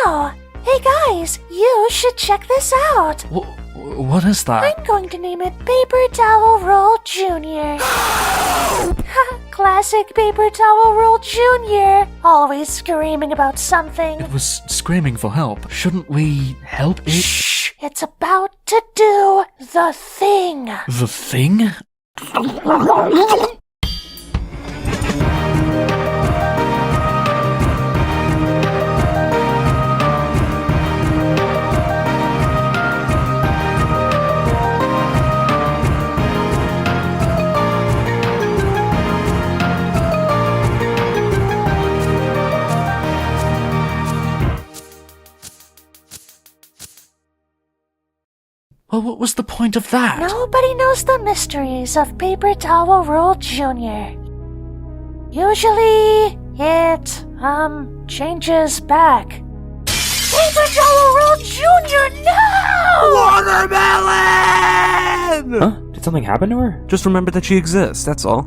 now. Hey guys, you should check this out. What is that? I'm going to name it Paper Towel Roll Jr. Classic Paper Towel Roll Jr. Always screaming about something. It was screaming for help. Shouldn't we help it? Shh! It's about to do the thing. The thing? Well, what was the point of that? Nobody knows the mysteries of Paper Towel Roll Jr. Usually, it, changes back. Paper Towel Roll Jr., no! Watermelon! Huh? Did something happen to her? Just remember that she exists, that's all.